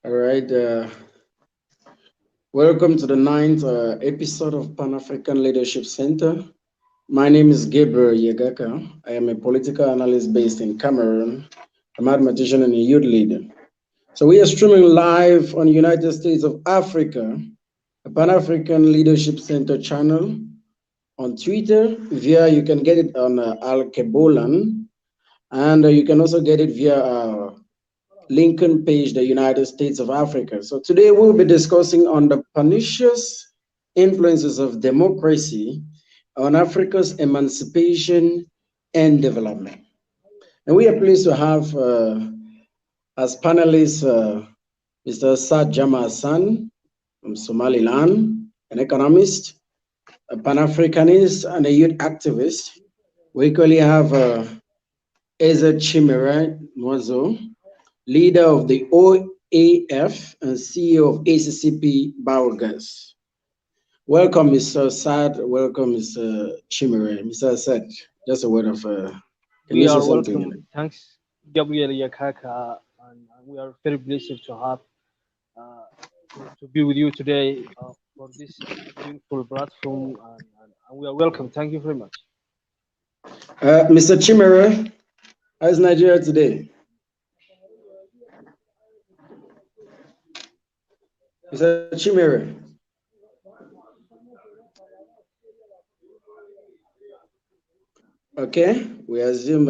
All right. Welcome to the ninth episode of Pan African Leadership Center. My name is Gabriel Yegaka. I am a political analyst based in Cameroon, a mathematician and a youth leader. So we are streaming live on United States of Africa, a Pan African Leadership Center channel on Twitter. You can get it on Al Kebolan, and you can also get it via Lincoln page, the United States of Africa. So today we'll be discussing on the pernicious influences of democracy on Africa's emancipation and development. And we are pleased to have as panelists Mr. Saad Jama Hassan from Somaliland, an economist, a Pan-Africanist, and a youth activist. We equally have Eza Chimera Nwazo, leader of the OAF and CEO of ACCP Biogas. Welcome, Mr. Saad. Welcome, Mr. Chimere. Mr. Saad, just a word of we are welcome. Thanks, Gabriel Yakaka, and we are very blessed to have to be with you today for this beautiful platform, and we are welcome. Thank you very much. Mr. Chimere, how is Nigeria today? Mr. Chimere. Okay, we assume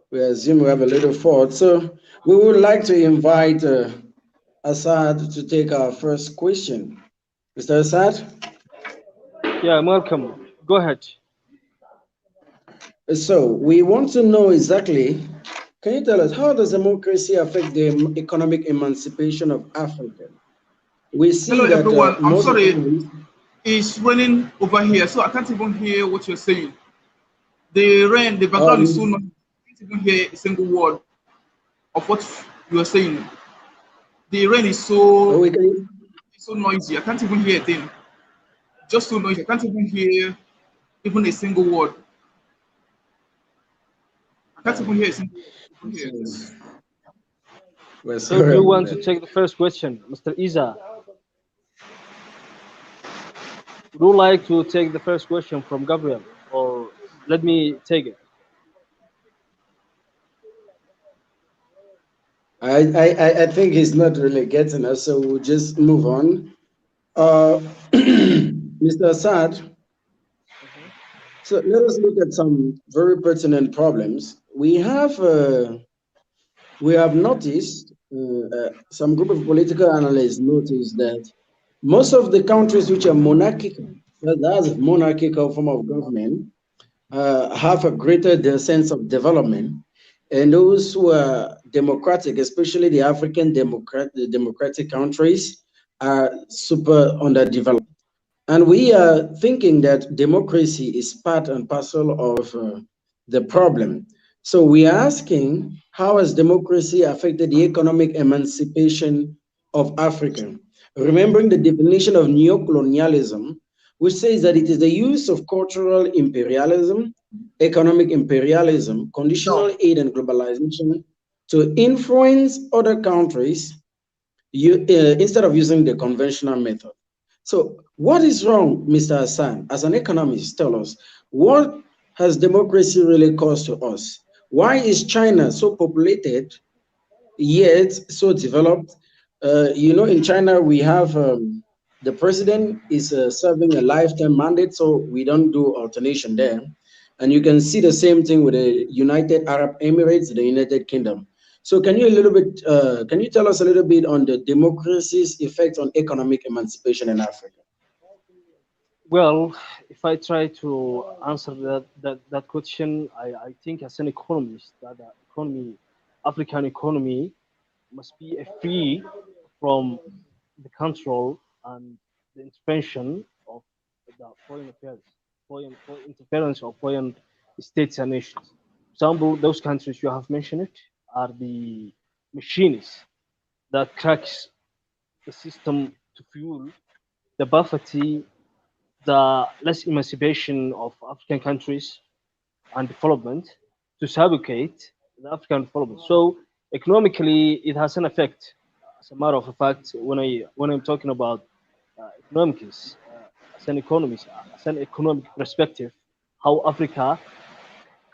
we have a little fault. So we would like to invite Assad to take our first question. Mr. Assad? Yeah, welcome. Go ahead. So we want to know exactly, can you tell us, how does democracy affect the economic emancipation of Africa? We see Hello, that everyone. I'm sorry. It's raining over here, so I can't even hear what you're saying. The rain, the background is so Um, noisy. I can't even hear a single word of what you are saying. The rain is oh, we can. so noisy. I can't even hear a thing. Just so noisy. I can't even hear even a single word. I can't even hear a single word over here. So, we're So do sorry you about want to that. take the first question, Mr. Isa? Would you like to take the first question from Gabriel, or let me take it? I think he's not really getting us, so we'll just move on. Mr. Assad, Mhm. so let us look at some very pertinent problems. We have noticed, some group of political analysts noticed that most of the countries which are monarchical, that's a monarchical form of government, have a greater sense of development, and those who are democratic, especially the the democratic countries, are super underdeveloped. And we are thinking that democracy is part and parcel of the problem. So we are asking, how has democracy affected the economic emancipation of Africa? Remembering the definition of neocolonialism, which says that it is the use of cultural imperialism, economic imperialism, No. conditional aid, and globalization to influence other countries instead of using the conventional method. So, what is wrong, Mr. Hassan? As an economist, tell us, what has democracy really caused to us? Why is China so populated yet so developed? In China, we have the president is serving a lifetime mandate, so we don't do alternation there. And you can see the same thing with the United Arab Emirates, the United Kingdom. So, can you tell us a little bit on the democracy's effect on economic emancipation in Africa? Well, if I try to answer that question, I think as an economist, that the economy, African economy, must be free from the control and the intervention of the foreign affairs, foreign interference of foreign states and nations. For example, those countries you have mentioned are the machines that cracks the system to fuel the poverty, the less emancipation of African countries and development to sabotate the African development. So economically, it has an effect. As a matter of fact, when I'm talking about economics, as an economist, as an economic perspective, how Africa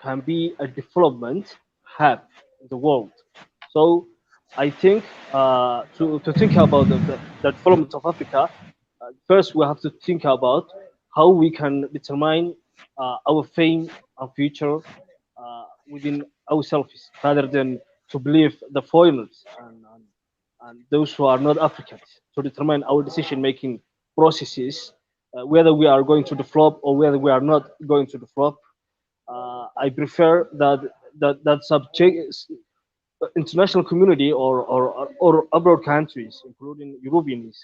can be a development hub in the world. So I think to think about the development of Africa, first we have to think about how we can determine our fame and future within ourselves rather than to believe the foreigners and those who are not Africans to determine our decision making processes, whether we are going to develop or whether we are not going to develop. I prefer that subject international community or abroad countries, including Europeans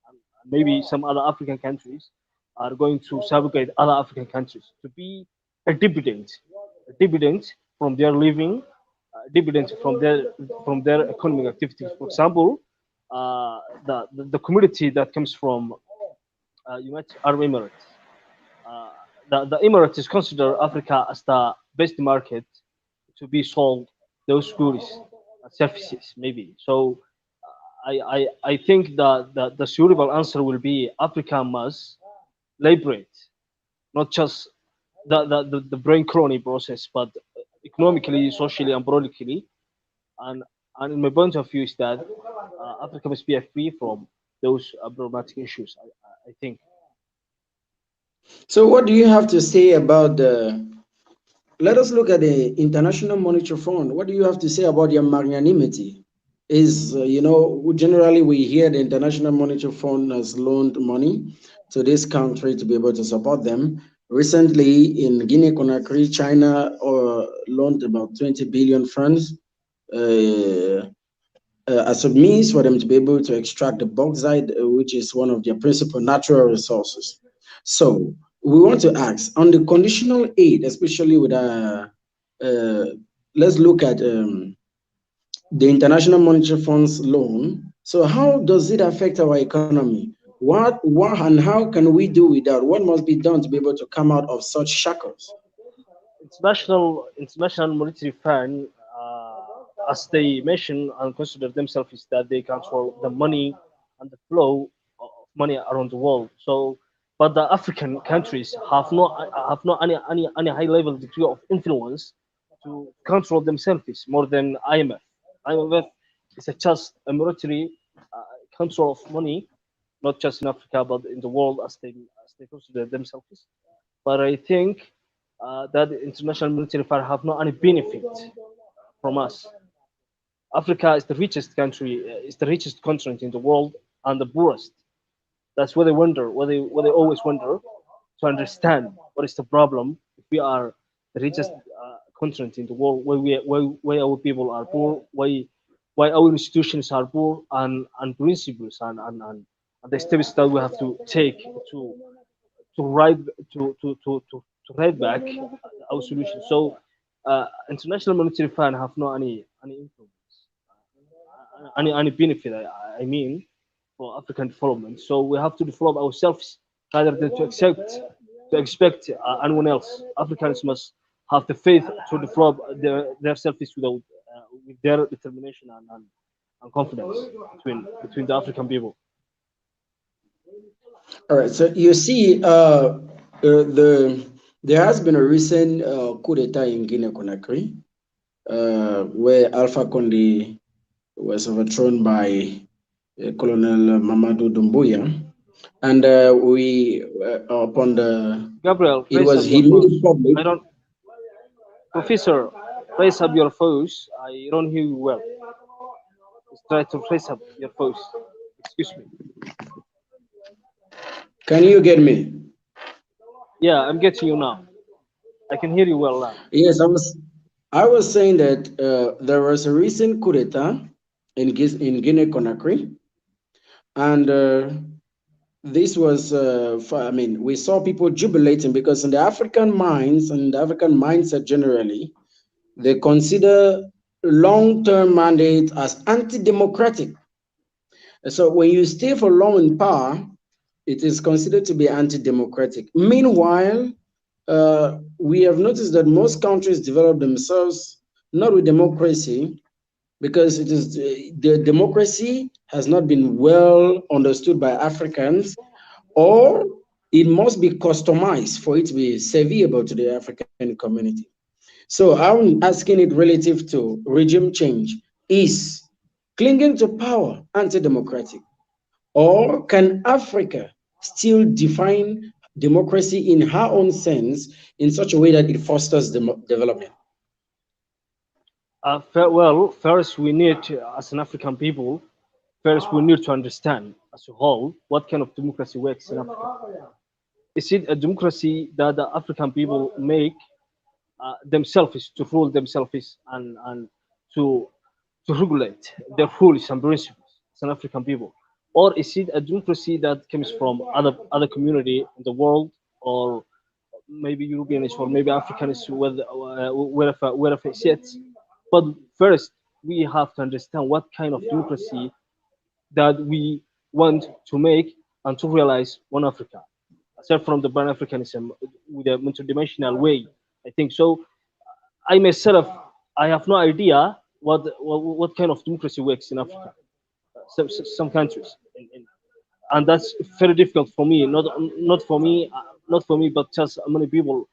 and maybe some other African countries, are going to subjugate other African countries to be a dividend from their living, dividend from their economic activities. For example, the community that comes from United Arab Emirates. Uh, the Emirates consider Africa as the best market to be sold those goods and services, maybe. So I think that the suitable answer will be Africa must liberate, not just the brain crony process, but economically, socially, and politically. And, and in my point of view is that Africa must be free from those problematic issues, I think. So, what do you have to say about the? Let us look at the International Monetary Fund. What do you have to say about their magnanimity? Generally we hear the International Monetary Fund has loaned money to this country to be able to support them. Recently, in Guinea-Conakry, China loaned about 20 billion francs. Uh, as a means for them to be able to extract the bauxite, which is one of their principal natural resources. So we want to ask on the conditional aid, especially with uh, let's look at the International Monetary Fund's loan. So how does it affect our economy? What and how can we do without? What must be done to be able to come out of such shackles? International Monetary Fund, as they mention and consider themselves, is that they control the money and the flow of money around the world. So, but the African countries have no any high level degree of influence to control themselves more than IMF. IMF is a just a monetary control of money, not just in Africa but in the world as they consider themselves. But I think that the international monetary fund have no any benefit from us. Africa is the richest country, is the richest continent in the world, and the poorest. That's what they wonder, what they always wonder, to understand what is the problem if we are the richest continent in the world, why our people are poor, why our institutions are poor, and principles and the steps that we have to take to to write to write back our solution. So international monetary fund have no any influence, any benefit. I mean, for African development. So we have to develop ourselves rather than to expect anyone else. Africans must have the faith to develop their selfies with their determination and confidence between the African people. All right. So you see, there has been a recent coup d'état in Guinea-Conakry, where Alpha Conde was overthrown by Colonel Mamadou Doumbouya, and we upon the Gabriel, it raise was up your he made voice. it public. I don't, Professor, raise up your voice. I don't hear you well. Just try to raise up your voice. Excuse me. Can you get me? Yeah, I'm getting you now. I can hear you well now. Yes, I was saying that there was a recent coup d'état in Guinea-Conakry, and this was I mean, we saw people jubilating because in the African minds and the African mindset generally, they consider long-term mandate as anti-democratic. So when you stay for long in power, it is considered to be anti-democratic. Meanwhile, we have noticed that most countries develop themselves not with democracy because it is the democracy has not been well understood by Africans, or it must be customized for it to be serviceable to the African community. So I'm asking it relative to regime change. Is clinging to power anti-democratic? Or can Africa still define democracy in her own sense in such a way that it fosters development? Well, first we need, as an African people, first we need to understand as a whole what kind of democracy works in Africa. Is it a democracy that the African people make themselves to rule themselves and to to regulate their rules and principles as an African people, or is it a democracy that comes from other community in the world, or maybe Europeans or maybe Africans, wherever it sits. But first, we have to understand what kind of democracy that we want to make and to realize one Africa, aside from the Pan Africanism with a multidimensional way. I think so. I myself, I have no idea what kind of democracy works in Africa. Some countries, and that's very difficult for me. Not for me, but just many people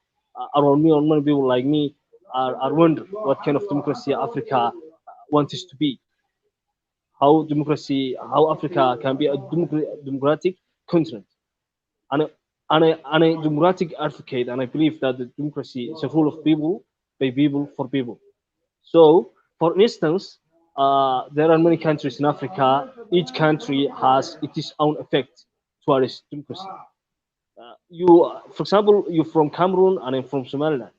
around me, or many people like me, are wondering what kind of democracy Africa wants us to be. How Africa can be a democratic continent, and a democratic advocate, and I believe that the democracy is a rule of people, by people, for people. So, for instance, there are many countries in Africa. Each country has its own effect towards democracy. For example, you're from Cameroon and I'm from Somaliland.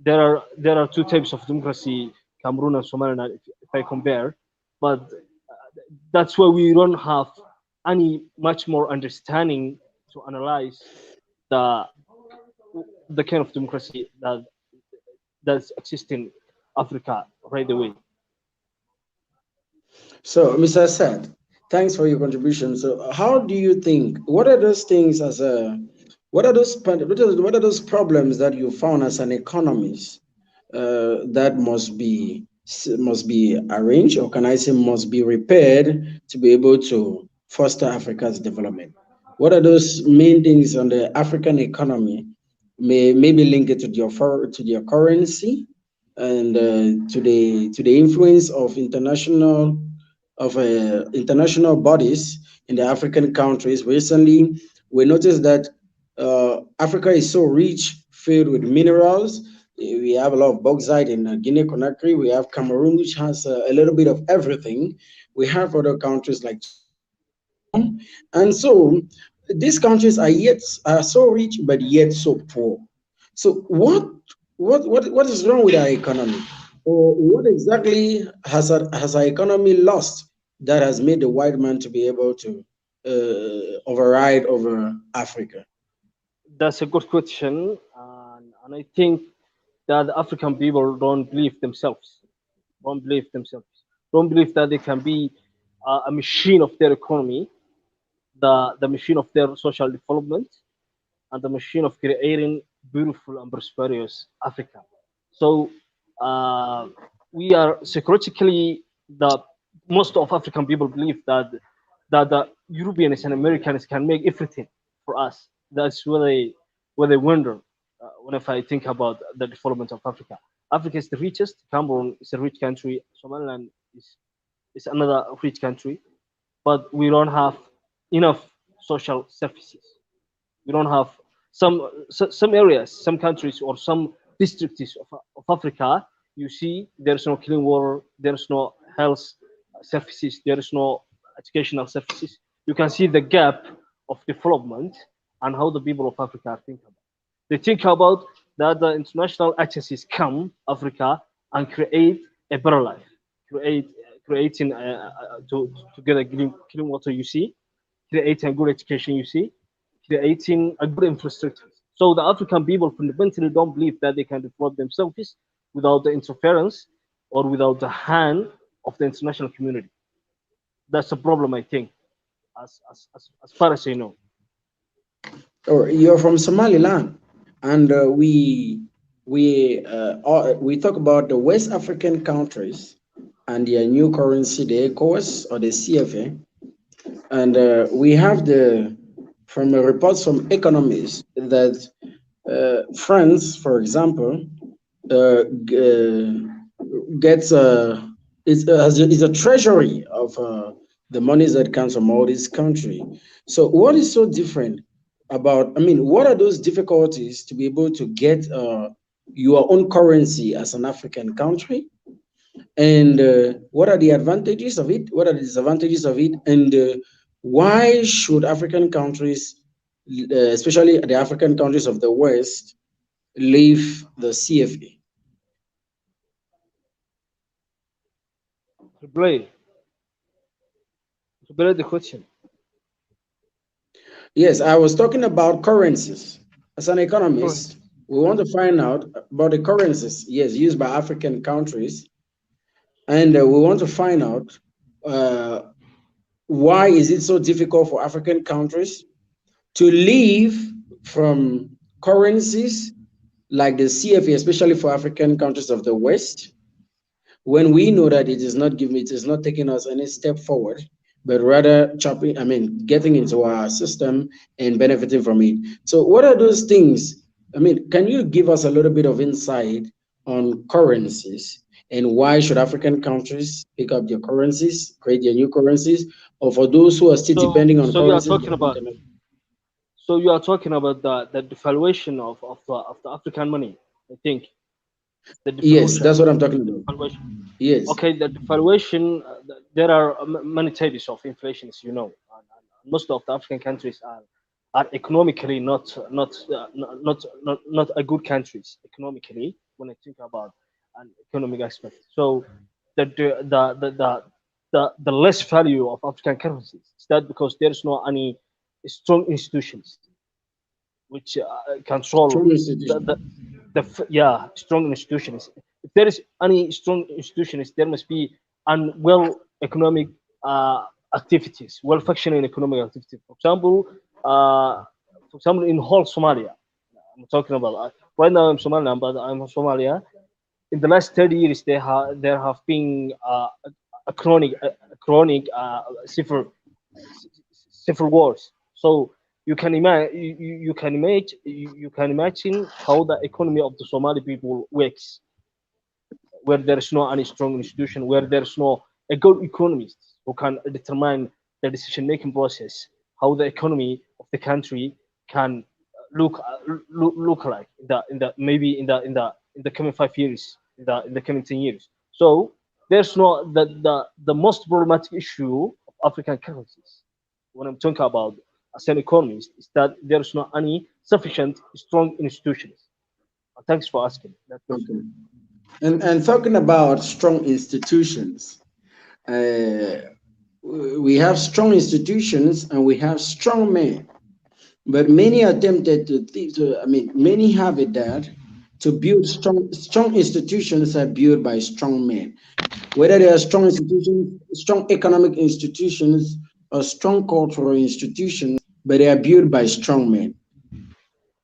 There are two types of democracy, Cameroon and Somaliland, if I compare. but that's why we don't have any much more understanding to analyze the the kind of democracy that's existing Africa right away. So, Mr. Assad, thanks for your contribution. So, how do you think? What are those things as a what are those problems that you found as an economist that must be arranged, or can I say must be repaired to be able to foster Africa's development? What are those main things on the African economy? Maybe link it to their currency and to the influence of international bodies in the African countries. Recently, we noticed that Africa is so rich, filled with minerals. We have a lot of bauxite in Guinea Conakry. We have Cameroon, which has a little bit of everything. We have other countries like Chad, Gabon, and so these countries are so rich but yet so poor. So what is wrong with our economy? Or what exactly has our economy lost that has made the white man to be able to override over Africa? That's a good question, and I think that the African people don't believe themselves, don't believe themselves, don't believe that they can be a machine of their economy, the machine of their social development, and the machine of creating beautiful and prosperous Africa. So uh, we are psychologically the most of African people believe that the Europeans and Americans can make everything for us. That's where they wonder whenever I think about the development of Africa. Africa is the richest. Cameroon is a rich country. Somaliland is another rich country, but we don't have enough social services. We don't have some areas, some countries, or some districts of Africa. You see, there's no clean water, there's no health services, there is no educational services. You can see the gap of development and how the people of Africa are thinking about. They think about that the international agencies come Africa and create a better life, create creating to get a clean water. You see, creating a good education. You see, creating a good infrastructure. So the African people fundamentally don't believe that they can develop themselves without the interference or without the hand of the international community. That's a problem, I think, as far as I know. Or you're from Somaliland, and we talk about the West African countries and their new currency, the ECOWAS or the CFA, and we have from reports from economists that France, for example, gets is a treasury of the monies that comes from all this country. So what is so different about? I mean, what are those difficulties to be able to get your own currency as an African country? And what are the advantages of it? What are the disadvantages of it? And why should African countries, especially the African countries of the West, leave the CFA? Replay, replay the question. Yes, I was talking about currencies. As an economist, Currency. we want to find out about the currencies, yes, used by African countries, and we want to find out uh, why is it so difficult for African countries to live from currencies like the CFA, especially for African countries of the West, when we know that it is not taking us any step forward, but rather getting into our system and benefiting from it. So what are those things? I mean, can you give us a little bit of insight on currencies and why should African countries pick up their currencies, create their new currencies, or for those who are still So, depending on so you are currencies talking that we about cannot? so you are talking about the devaluation of the African money. I think the Yes, devaluation, that's what I'm talking about. devaluation. Yes. Okay, the devaluation. There are many types of inflation, as you know, and most of the African countries are economically not a good countries economically when I think about an economic aspect. So the the the the, the less value of African currencies. Is that because there is no any strong institutions which control Strong the, the, institution. yeah, strong institutions. If there is any strong institutions, there must be an well economic activities, well functioning economic activities. For example, in whole Somalia, I'm talking about right now. I'm Somalian, but I'm from Somalia. In the last 30 years, there have been a chronic civil wars. So you can imagine how the economy of the Somali people works, where there's no any strong institution, where there's no a good economist who can determine the decision making process, how the economy of the country can look like in the maybe in the coming 5 years, in the coming 10 years. So there's no the most problematic issue of African currencies when I'm talking about as an economist is that there's not any sufficient strong institutions. Thanks for asking that question. Okay. And talking about strong institutions, uh, we have strong institutions and we have strong men. But many attempted many have it that to build strong institutions are built by strong men. Whether they are strong institutions, strong economic institutions, or strong cultural institutions, but they are built by strong men.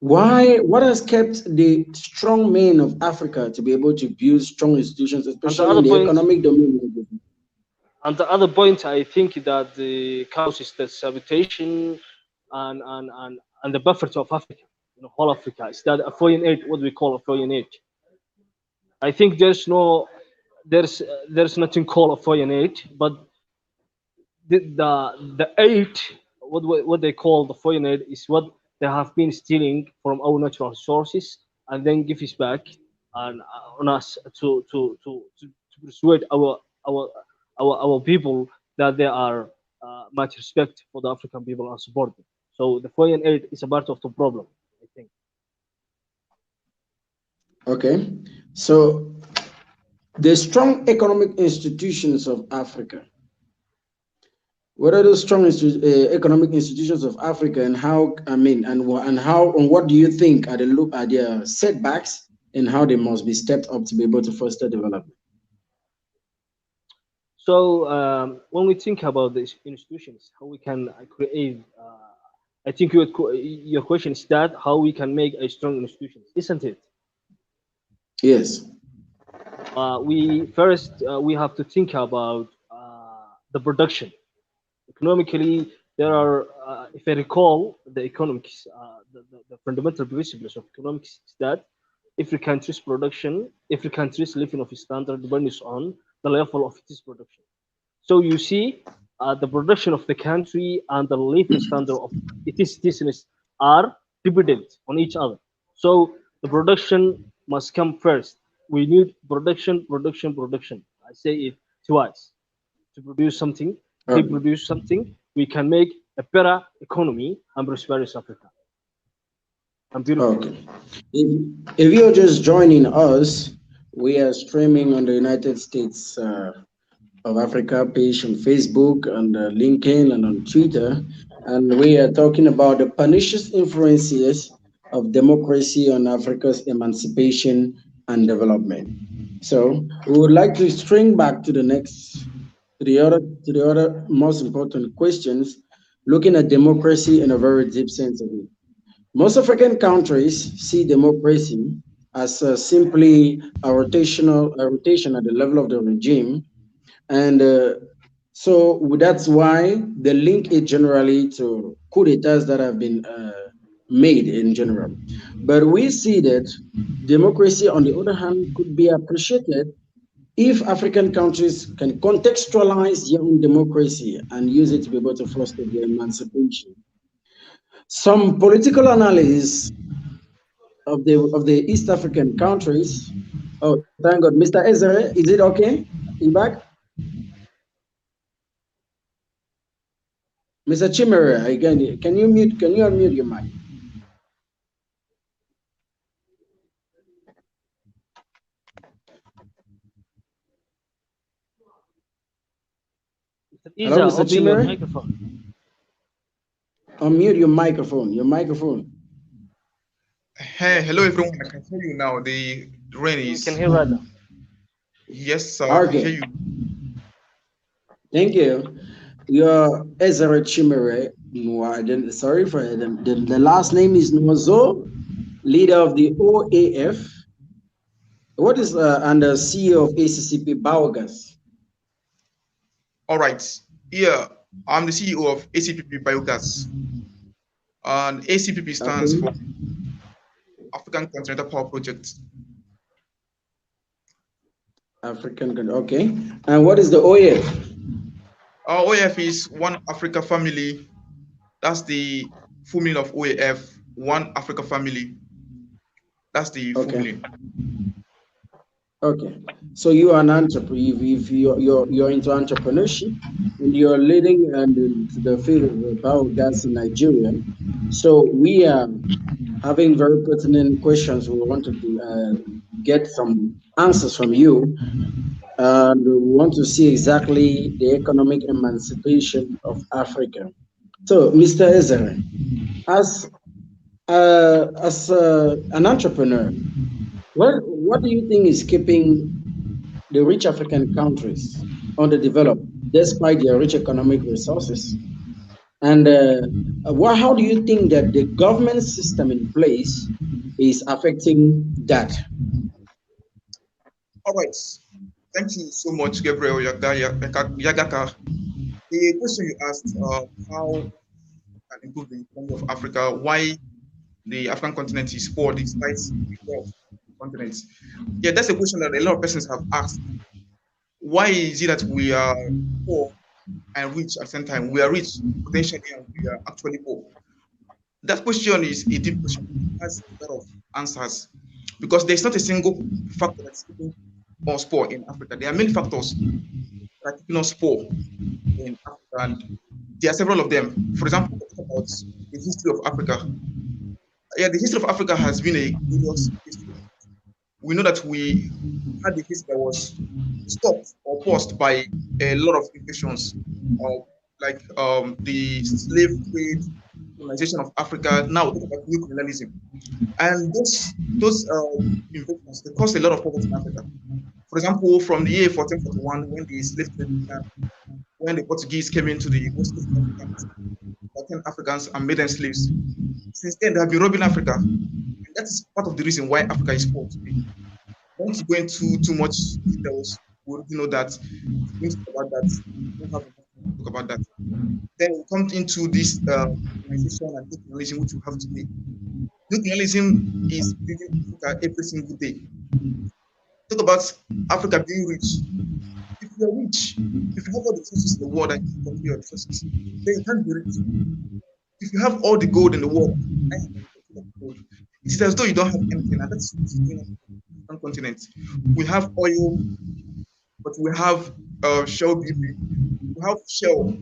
Why? What has kept the strong men of Africa to be able to build strong institutions, And the especially in other the point, economic domain? I think that the cause is the habitation and the buffers of Africa, whole Africa. Is that a foreign aid? What we call a foreign aid? I think there's nothing called a foreign aid, but the aid, what they call the foreign aid, is what they have been stealing from our natural resources and then give it back and on us to persuade our our people that they are much respect for the African people and support them. So the foreign aid is a part of the problem, I think. Okay, so the strong economic institutions of Africa. What are those strong economic institutions of Africa, and how? And how? And what do you think are the look are their setbacks, and how they must be stepped up to be able to foster development? So when we think about the institutions, how we can create, I think your question is that how we can make a strong institutions, isn't it? Yes. We first we have to think about the production. Economically, there are, if I recall, the economics, the fundamental principles of economics is that every country's production, every country's living of standard depends on the level of its production. So you see, the production of the country and the living standard of its citizens are dependent on each other. So the production must come first. We need production, production, production. I say it twice. To produce something, if we Okay. produce something, we can make a better economy and prosperous Africa and beautiful Okay. Africa. If you're just joining us, we are streaming on the United States of Africa page on Facebook and LinkedIn and on Twitter. And we are talking about the pernicious influences of democracy on Africa's emancipation and development. So we would like to string back to the next, to the other most important questions, looking at democracy in a very deep sense of it. Most African countries see democracy as simply a rotation at the level of the regime, and so that's why they link it generally to coup d'etats that have been made in general. But we see that democracy, on the other hand, could be appreciated if African countries can contextualize their own democracy and use it to be able to foster their emancipation. Some political analysis of the East African countries. Oh, thank God, Mr. Ezere, is it okay? You back, Mr. Chimere? Again, can you mute? Can you unmute your mic? Hello, Isa, Mr. open your Chimere? microphone. Unmute your microphone. Your microphone. Hey, hello everyone. I can hear you now. The rain Yeah, we can is hear right now. yes, sir. I can hear Okay. you. Thank you. You're Ezra Chimere. Sorry for the last name is Nwazo, leader of the OAF. What is and the CEO of ACCP Biogas? All right. Yeah, I'm the CEO of ACPP Biogas, and ACPP stands Okay. for African Continental Power Project. Okay. And what is the OAF? Our OAF is One Africa Family. That's the full meaning of OAF. One Africa Family. That's the full Okay. meaning. Okay. So you are an entrepreneur. If you're into entrepreneurship and you're leading and into the field of biogas in Nigeria, so we are having very pertinent questions. We wanted to get some answers from you, and we want to see exactly the economic emancipation of Africa. So, Mr. Ezra, as an entrepreneur, what do you think is keeping the rich African countries underdeveloped despite their rich economic resources? And how do you think that the government system in place is affecting that? All right. Thank you so much, Gabriel Yagaka. The question you asked, how can improve the economy of Africa, why the African continent is poor despite the wealth of the continent. Yeah, that's a question that a lot of persons have asked. Why is it that we are poor and rich at the same time? We are rich potentially and we are actually poor. That question is a deep question. It has a lot of answers because there's not a single factor that's keeping us poor in Africa. There are many factors that are keeping us poor in Africa, and there are several of them. For example, talk about the history of Africa. Yeah, the history of Africa has been a glorious history. We know that we had a history that was stopped or paused by a lot of invasions, like the slave trade, colonization of Africa. Now we talk about new colonialism, and those invasions they caused a lot of poverty in Africa. For example, from the year 1441, when the slave trade began, when the Portuguese came into the West Coast of Africans and made them slaves. Since then, they have been robbing Africa, and that is part of the reason why Africa is poor today. I want to go into too much details. We already know that if we talk about that, we don't have enough time to talk about that. Then we come into this colonization and colonialism which we have today. Colonialism is leaving Africa every single day. Talk about Africa being rich. If you're rich, if you have all the resources in the world and you can control your resources, then you can't be rich. If you have all the gold in the world, and you can control the gold, it is as though you don't have anything, and that's what's going on on the continent. We have oil, but we have Shell BP. We have Shell,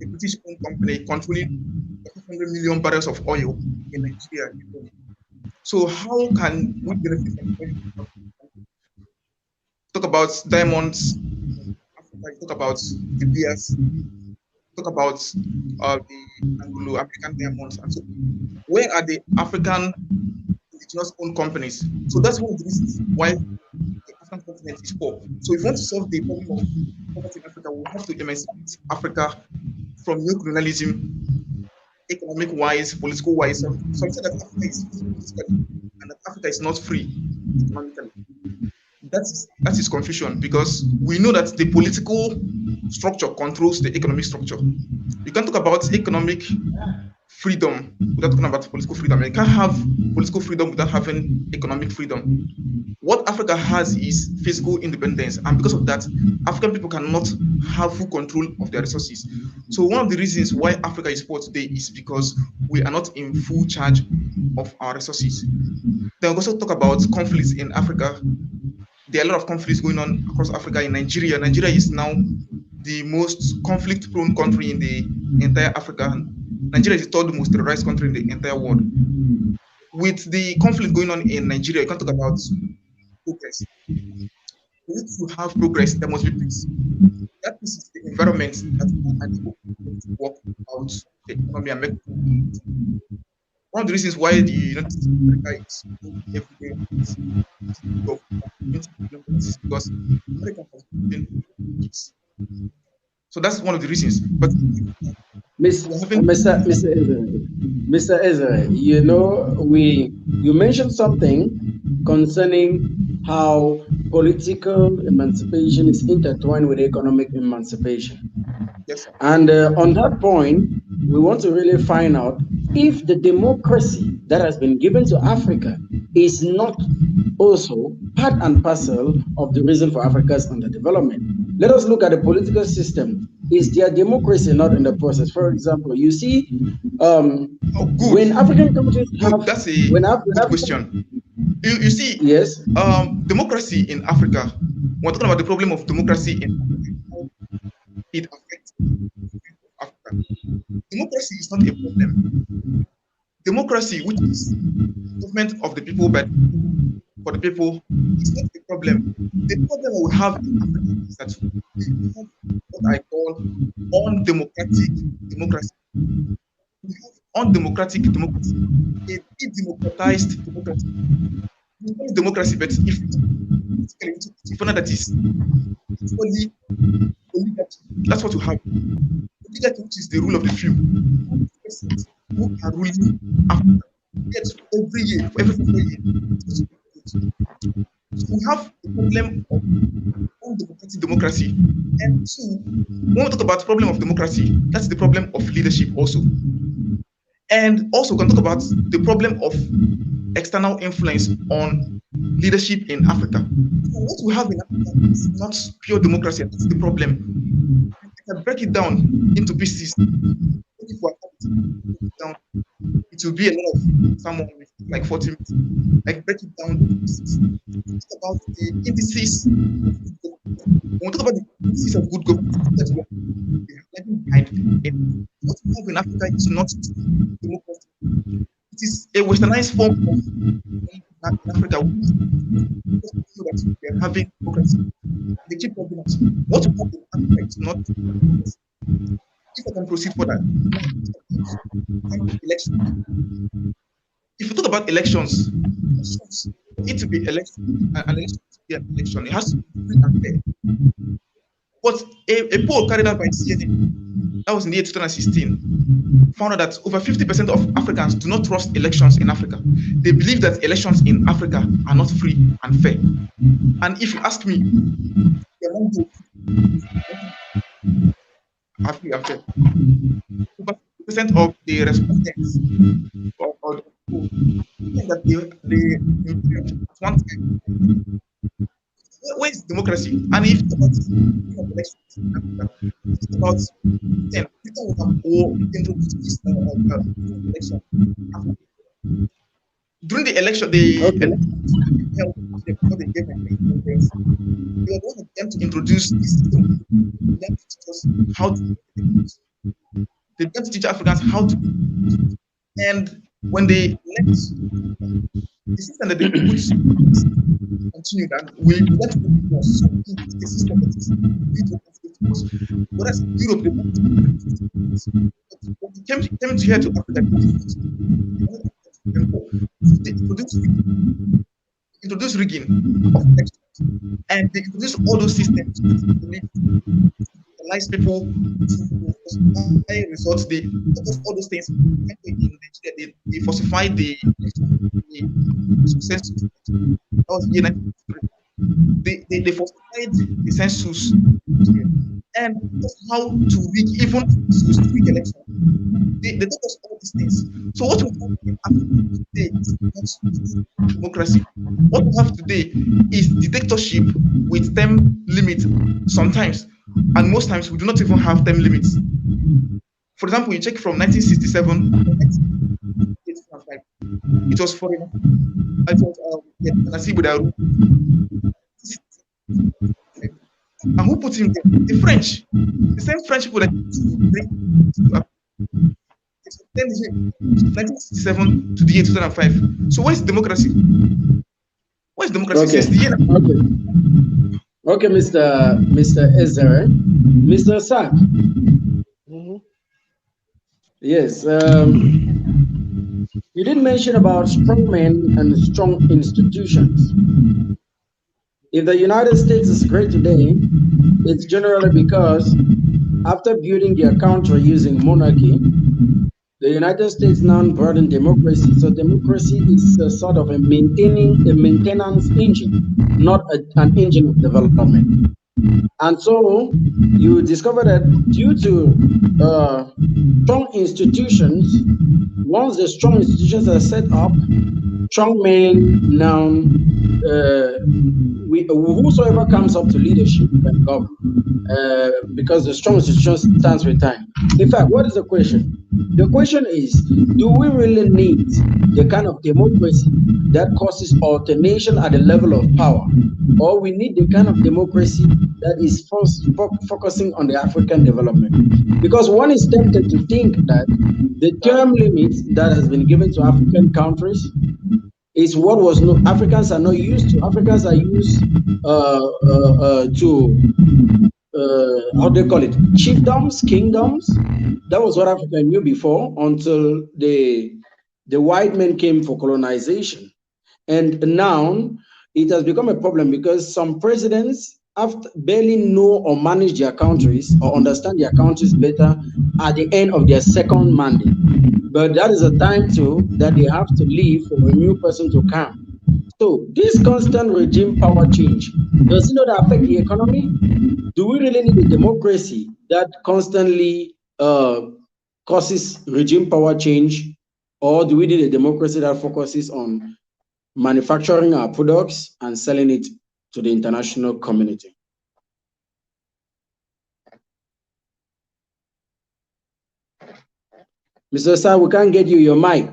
a British-owned company controlling 500 million barrels of oil in Nigeria. So how can we benefit from oil? Talk about diamonds in Africa. Talk about the beers. Talk about the Anglo-American diamonds. And so, where are the African indigenous-owned companies? So that's one of the reasons why the African continent is poor. So if we want to solve the problem of poverty in Africa, we have to emancipate Africa from neocolonialism, economic-wise, political-wise. Some say that Africa is free politically and that Africa is not free economically. That is confusion because we know that the political structure controls the economic structure. You can't talk about economic freedom without talking about political freedom. You can't have political freedom without having economic freedom. What Africa has is physical independence, and because of that, African people cannot have full control of their resources. So one of the reasons why Africa is poor today is because we are not in full charge of our resources. Then we also talk about conflicts in Africa. There are a lot of conflicts going on across Africa. In Nigeria, Nigeria is now the most conflict-prone country in the entire Africa. Nigeria is the third most terrorized country in the entire world. With the conflict going on in Nigeria, you can't talk about progress. For you to have progress, there must be peace. that is the environment that enables people to work out the economy and make it. One of the reasons why the United States of America is growing every day is of community development is because America has been peace. So that's one of the reasons. But Miss, we're having Mr. Ezra, Mr. Ezra, you mentioned something concerning how political emancipation is intertwined with economic emancipation. yes, sir. And on that point, we want to really find out if the democracy that has been given to Africa is not also part and parcel of the reason for Africa's underdevelopment. Let us look at the political system. Is there democracy not in the process? For example, you see, Oh, good. when African countries Good. have, That's a when good African, question. You see, yes, democracy in Africa. We're talking about the problem of democracy in Africa, how it affects Africa. Democracy is not a problem. Democracy, which is government of the people by for the people, is not a problem. The problem we have in Africa is that we have what I call undemocratic democracy. We have undemocratic democracy, a democratized democracy. We call it democracy, but if you find that is equally oligarchy, that's what we have. Oligarchy, which is the rule of the few. Persons who are ruling Africa. Yet every year, for every 4 years, so we have the problem of undemocratic democracy. And two, when we talk about the problem of democracy, that's the problem of leadership also. And also, we can talk about the problem of external influence on leadership in Africa. So what we have in Africa is not pure democracy. That's the problem. I can break it down into pieces. If we break it down, it will be a lot of someone with like 40 minutes. Like break it down into pieces. Talk about the indices. When we talk about the indices of good governance, that's what we are lagging behind. And what we have in Africa is not democracy. It is a westernized form of in Africa. So that we are having democracy. They keep telling us what we have in Africa is not democracy. If I can proceed further, elections. If you talk about elections, for it to be an election to be an election, it has to be free and fair. But a poll carried out by CNN, that was in the year 2016, found out that over 50% of Africans do not trust elections in Africa. They believe that elections in Africa are not free and fair. And if you ask me, they are not are free and fair. Over 50% of the respondents or the people think that they at one time. Where is democracy? And if it's about elections in Africa, it's about then people will have or introduce this election after. During the election, the election held before they gave an independence, they were one of them to introduce this system. They began to teach us how to they began to teach Africans how to. And when they left, the system that they put continue that we began to put so it's a system that is was whereas Europe they want to when they came here to Africa they introduced rigging of elections and they introduced all those systems to legalize people to falsify results. They focus all those things. They falsified the census. That was the year 1953. They falsified the census and how to rig even to rig election. They taught us all these things. So what we have in Africa today is not democracy. What we have today is dictatorship with term limit sometimes, and most times we do not even have term limits. For example, you check from 1967, it was foreign. I thought, and who put him there? The French, the same French people that bring to 1967 to the year 2005. So where's democracy? Where's democracy? Okay. Since the year Okay, Mr. Ezer. Mr. Sak, Mm-hmm. yes, you did mention about strong men and strong institutions. If the United States is great today, it's generally because after building their country using monarchy, the United States now brought in democracy. So democracy is a sort of a maintenance engine, not an engine of development. And so you discover that due to strong institutions, once the strong institutions are set up, strong men now, whosoever comes up to leadership can govern, because the strong institution stands with time. In fact, what is the question? The question is, do we really need the kind of democracy that causes alternation at the level of power? Or we need the kind of democracy that is first focusing on the African development? Because one is tempted to think that the term limit that has been given to African countries is what was no Africans are not used to. Africans are used to how do they call it, chiefdoms, kingdoms. That was what Africa knew before until the white men came for colonization. And now it has become a problem because some presidents after barely know or manage their countries or understand their countries better at the end of their second mandate. But that is a time too that they have to leave for a new person to come. So this constant regime power change, does it not affect the economy? Do we really need a democracy that constantly causes regime power change, or do we need a democracy that focuses on manufacturing our products and selling it to the international community? Mr. Sir, we can't get you your mic.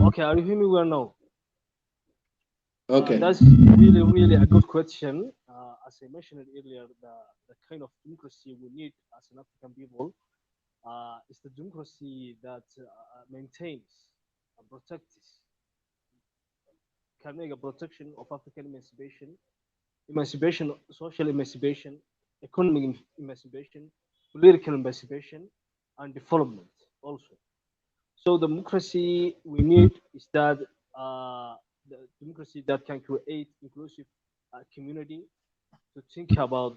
Okay, are you hearing me well now? Okay. That's really a good question. As I mentioned earlier, the kind of democracy we need as an African people is the democracy that maintains and protects, can make a protection of African emancipation, social emancipation, economic emancipation, political emancipation, and development also. So the democracy we need is that the democracy that can create inclusive community to think about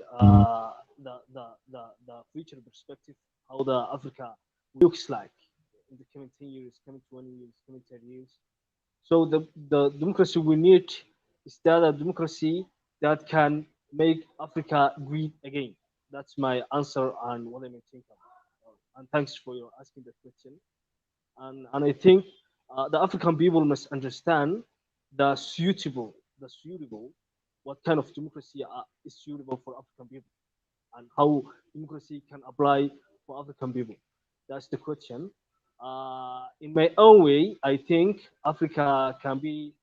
the future perspective, how the Africa looks like in the coming 10 years, coming 20 years, coming 10 years. So the democracy we need is that a democracy that can make Africa great again. That's my answer and what I may think about. And thanks for your asking the question. And I think the African people must understand the suitable, what kind of democracy is suitable for African people, and how democracy can apply for African people. That's the question. In my own way, I think Africa can be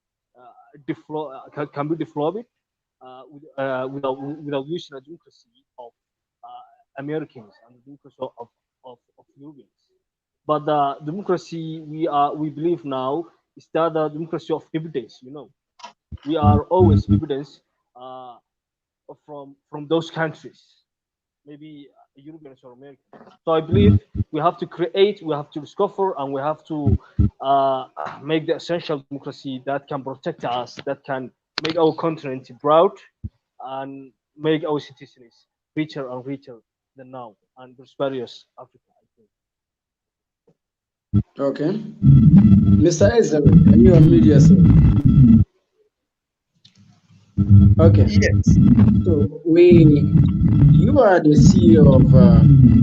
can be developed without using a democracy of Americans and the democracy of Europeans. But the democracy we believe now is that the democracy of evidence. We are always evidence uh, from those countries, maybe Europeans or Americans. So I believe we have to create, we have to discover, and we have to make the essential democracy that can protect us, that can make our continent proud, and make our citizens richer and richer than now, and prosperous Africa, I think. Okay. Mr. Ezra, can you unmute yourself? Okay. Yes. So you are the CEO of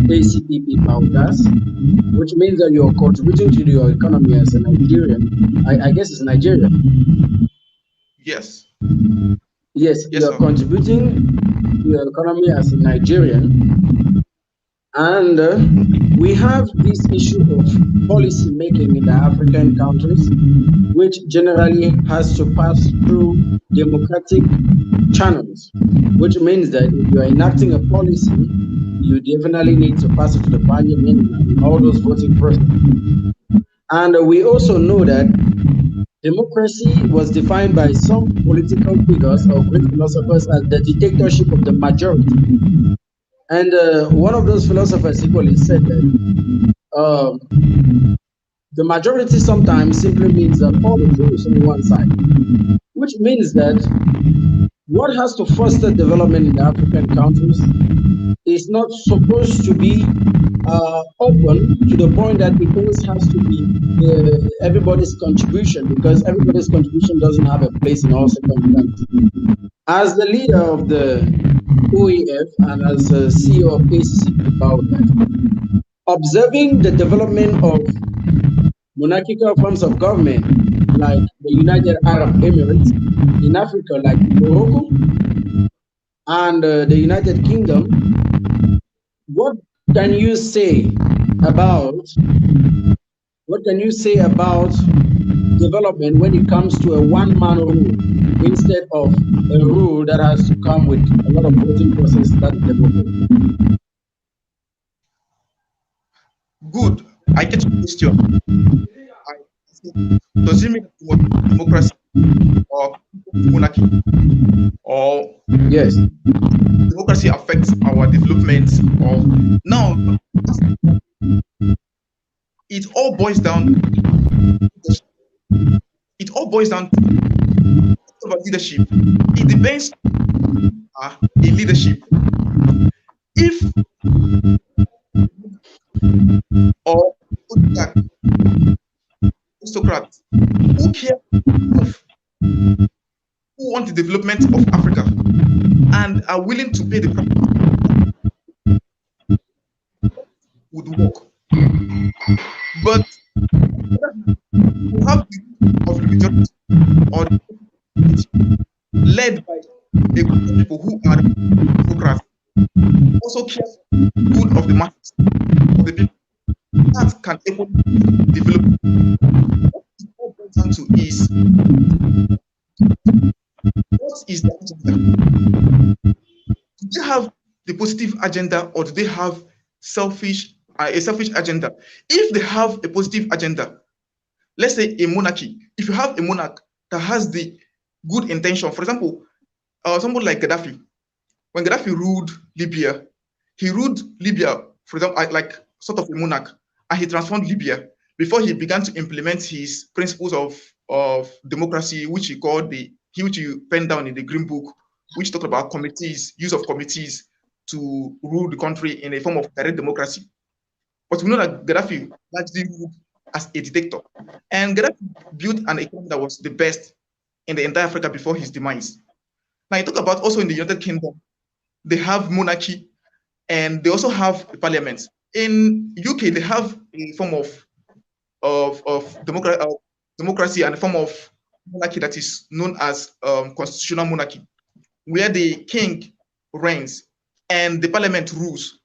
ACPP Biogas, which means that you're contributing to your economy as a Nigerian. I guess it's Nigeria. Yes. Yes, Yes, you're sir. contributing to your economy as a Nigerian. And we have this issue of policy making in the African countries, which generally has to pass through democratic channels, which means that if you are enacting a policy, you definitely need to pass it to the parliament and all those voting process. And we also know that democracy was defined by some political figures or great philosophers as the dictatorship of the majority. And one of those philosophers equally said that the majority sometimes simply means that all the truth is on one side, which means that what has to foster development in the African countries is not supposed to be open to the point that it always has to be everybody's contribution, because everybody's contribution doesn't have a place in all circumstances. As the leader of the OEF and as CEO of ACC observing the development of monarchical forms of government like the United Arab Emirates, in Africa like Morocco and the United Kingdom, what can you say about development when it comes to a one-man rule instead of a rule that has to come with a lot of voting process that democracy? Good. I get your question. Does it mean democracy or monarchy? Or yes, democracy affects our development? Or now, it all boils down. It all boils down to leadership. It depends in leadership. If or aristocrats who care of who want the development of Africa and are willing to pay the price would work. But you have the of the majority or led by a group of people who are aristocrats, also care good of the masses of the people that can equally develop. What it all boils down to is what is the agenda? Do they have the positive agenda or do they have a selfish agenda? If they have a positive agenda, let's say a monarchy, if you have a monarch that has the good intention, for example, someone like Gaddafi, when Gaddafi ruled Libya, he ruled Libya, for example, like sort of a monarch, and he transformed Libya before he began to implement his principles of democracy, which he penned down in the Green Book, which talked about committees, use of committees to rule the country in a form of direct democracy. But we know that Gaddafi largely ruled as a dictator. And Gaddafi built an economy that was the best in the entire Africa before his demise. Now, you talk about also in the United Kingdom, they have monarchy and they also have a parliament. In UK, they have a form of democracy and a form of monarchy that is known as constitutional monarchy, where the king reigns and the parliament rules.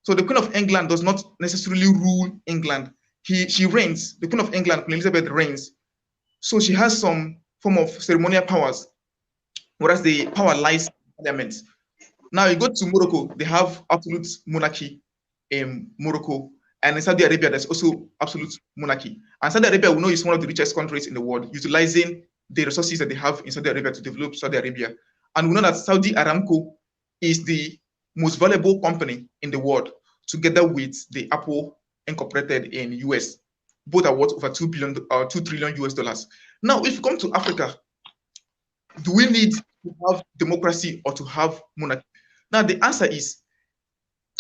So the Queen of England does not necessarily rule England. She reigns. The Queen of England, Queen Elizabeth, reigns. So she has some form of ceremonial powers, whereas the power lies in parliament. Now you go to Morocco, they have absolute monarchy in Morocco. And in Saudi Arabia, there's also absolute monarchy. And Saudi Arabia, we know, is one of the richest countries in the world, utilizing the resources that they have in Saudi Arabia to develop Saudi Arabia. And we know that Saudi Aramco is the most valuable company in the world, together with the Apple Incorporated in US. Both are worth over 2 trillion US dollars. Now, if you come to Africa, do we need to have democracy or to have monarchy? Now, the answer is,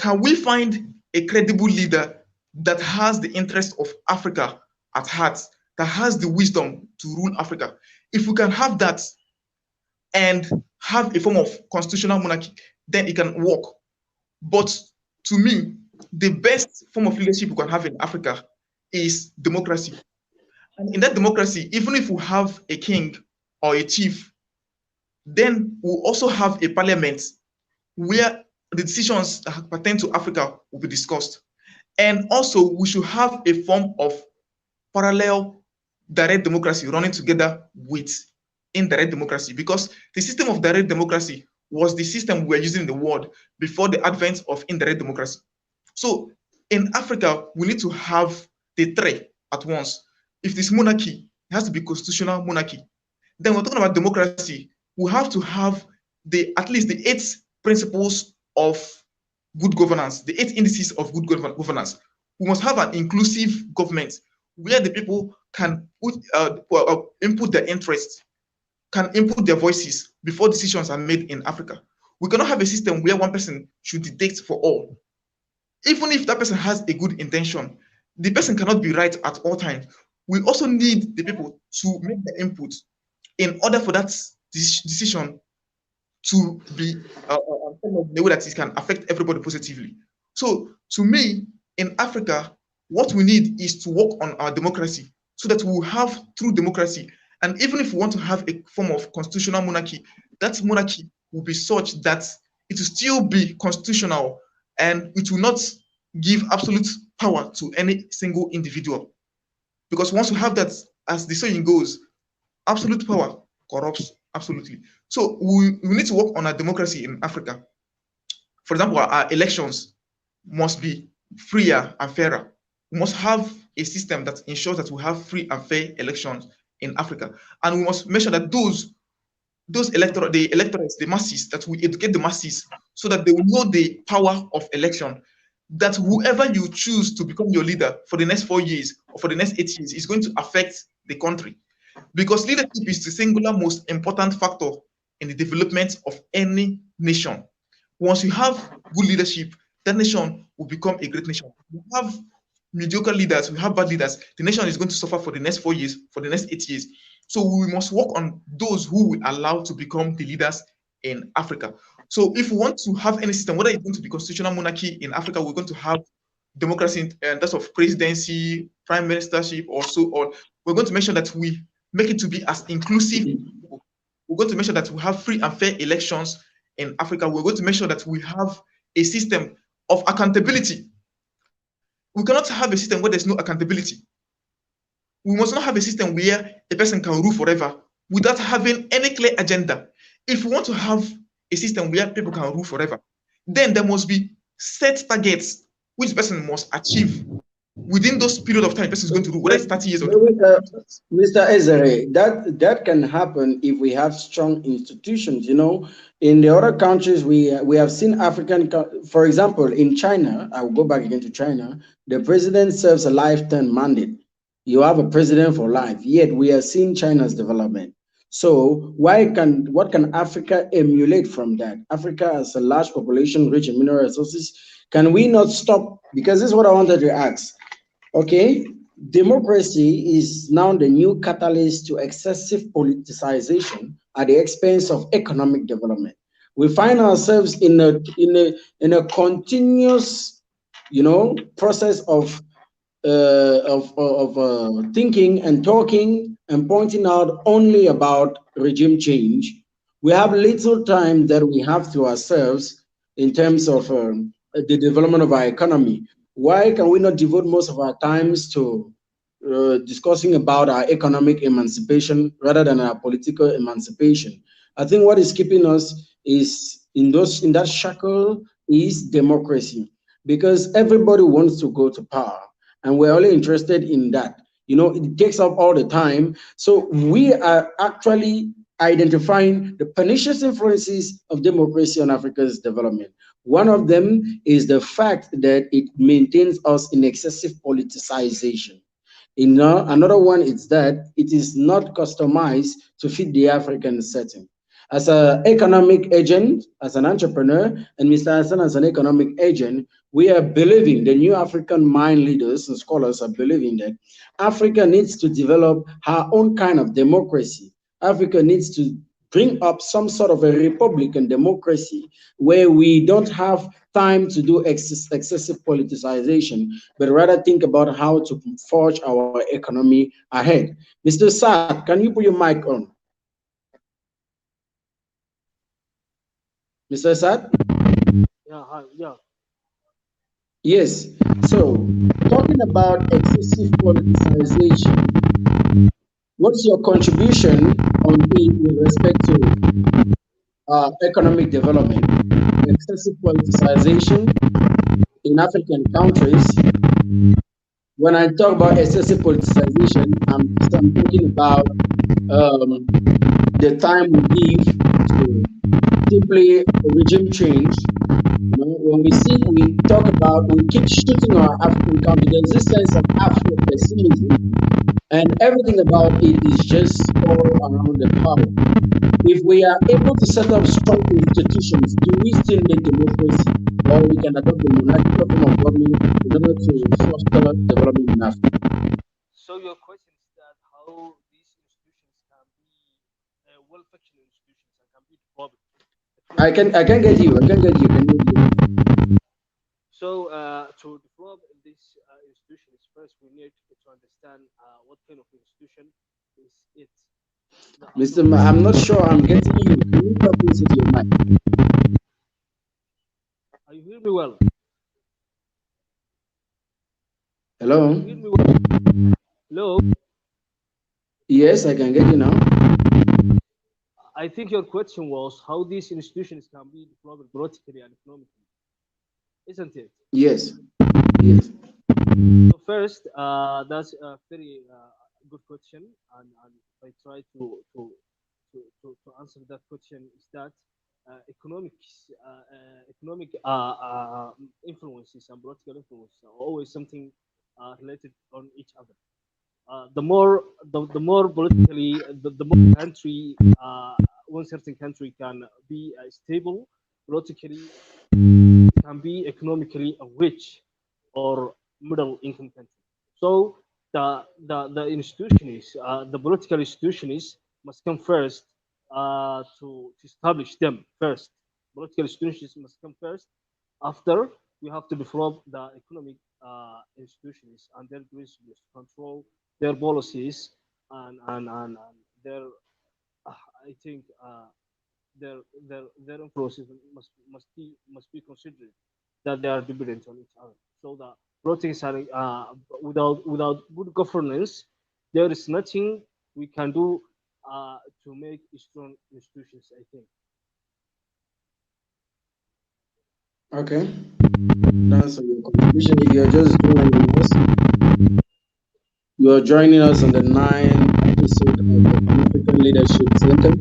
can we find a credible leader that has the interest of Africa at heart, that has the wisdom to rule Africa? If we can have that and have a form of constitutional monarchy, then it can work. But to me, the best form of leadership we can have in Africa is democracy. And in that democracy, even if we have a king or a chief, then we'll also have a parliament where the decisions that pertain to Africa will be discussed. And also, we should have a form of parallel direct democracy running together with indirect democracy, because the system of direct democracy was the system we were using in the world before the advent of indirect democracy. So in Africa, we need to have the three at once. If this monarchy, It has to be constitutional monarchy. Then we're talking about democracy. We have to have at least the 8 principles of good governance, the 8 indices of good governance. We must have an inclusive government where the people can input their interests, can input their voices before decisions are made in Africa. We cannot have a system where one person should dictate for all. Even if that person has a good intention, the person cannot be right at all times. We also need the people to make the input in order for that decision to be in a way that it can affect everybody positively. So to me, in Africa, what we need is to work on our democracy so that we will have true democracy. And even if we want to have a form of constitutional monarchy, that monarchy will be such that it will still be constitutional and it will not give absolute power to any single individual. Because once you have that, as the saying goes, absolute power corrupts absolutely. So we need to work on our democracy in Africa. For example, our elections must be freer and fairer. We must have a system that ensures that we have free and fair elections in Africa. And we must make sure that the electorates, the masses, that we educate the masses so that they will know the power of election, that whoever you choose to become your leader for the next 4 years or for the next 8 years is going to affect the country. Because leadership is the singular most important factor in the development of any nation. Once you have good leadership, that nation will become a great nation. We have mediocre leaders, we have bad leaders, the nation is going to suffer for the next 4 years, for the next 8 years. So we must work on those who we allow to become the leaders in Africa. So if we want to have any system, whether it's going to be constitutional monarchy in Africa, we're going to have democracy in terms of presidency, prime ministership, or so on. We're going to make sure that we make it to be as inclusive. We're going to make sure that we have free and fair elections in Africa. We're going to make sure that we have a system of accountability. We cannot have a system where there's no accountability. We must not have a system where a person can rule forever without having any clear agenda. If we want to have a system where people can rule forever, then there must be set targets which the person must achieve within those period of time the person is going to rule, whether it's 30 years or Mr. Ezere, that can happen if we have strong institutions. You know, in the other countries, we have seen African, for example, in China, I will go back again to China, the president serves a lifetime mandate. You have a president for life, yet we are seeing China's development. So what can Africa emulate from that? Africa has a large population, rich in mineral resources. Can we not stop? Because this is what I wanted to ask. Okay, democracy is now the new catalyst to excessive politicization at the expense of economic development. We find ourselves in a continuous, process of thinking and talking and pointing out only about regime change. We have little time that we have to ourselves in terms of the development of our economy. Why can we not devote most of our times to discussing about our economic emancipation rather than our political emancipation? I think what is keeping us is in that shackle is democracy, because everybody wants to go to power and we're only interested in that. It takes up all the time. So we are actually identifying the pernicious influences of democracy on Africa's development. One of them is the fact that it maintains us in excessive politicization. Another one is that it is not customized to fit the African setting. As an economic agent, as an entrepreneur, and Mr. Hassan as an economic agent, we are believing, the new African mind leaders and scholars are believing that Africa needs to develop her own kind of democracy. Africa needs to bring up some sort of a republican democracy where we don't have time to do excessive politicization, but rather think about how to forge our economy ahead. Mr. Saad, can you put your mic on? Mr. Saad? Yeah, hi, yeah. Yes. So, talking about excessive politicization, what's your contribution on it with respect to economic development? Excessive politicization in African countries When I talk about excessive politicization, I'm talking about the time we give to simply regime change. You know, when we talk about, we keep shooting our African country, there's this sense of Afro pessimism, and everything about it is just all around the power. If we are able to set up strong institutions, do we still need democracy, or we can adopt the monarchical form of government in order to foster development in Africa? So your question is that how these institutions can be well-functioning institutions and can be developed economically. I can get you. I can get you. Can you get me? So to develop these institutions, first we need to understand what kind of institution is it. Mr. I'm not sure I'm getting you. Can you talk closer to your mic? Are you hearing me well? Are you Hello? hearing me well? Hello? Yes, I can get you now. I think your question was how these institutions can be developed politically and economically, isn't it? Yes, yes. So first, that's a very good question, and if I try to answer that question, is that economic influences and political influences are always something related on each other. The more politically, the more country, one certain country can be stable politically, can be economically rich or middle income country. So the institutions, the political institutions must come first to establish them first. Political institutions must come first. After, we have to develop the economic institutions and their principles to control their policies and their, I think, their influences must be considered that they are dependent on each other. So the politics are without good governance, there is nothing we can do to make strong institutions. I think. Okay. That's your contribution. If you're just joining us, you're joining us on the 9th episode of the Pan African Leadership Center.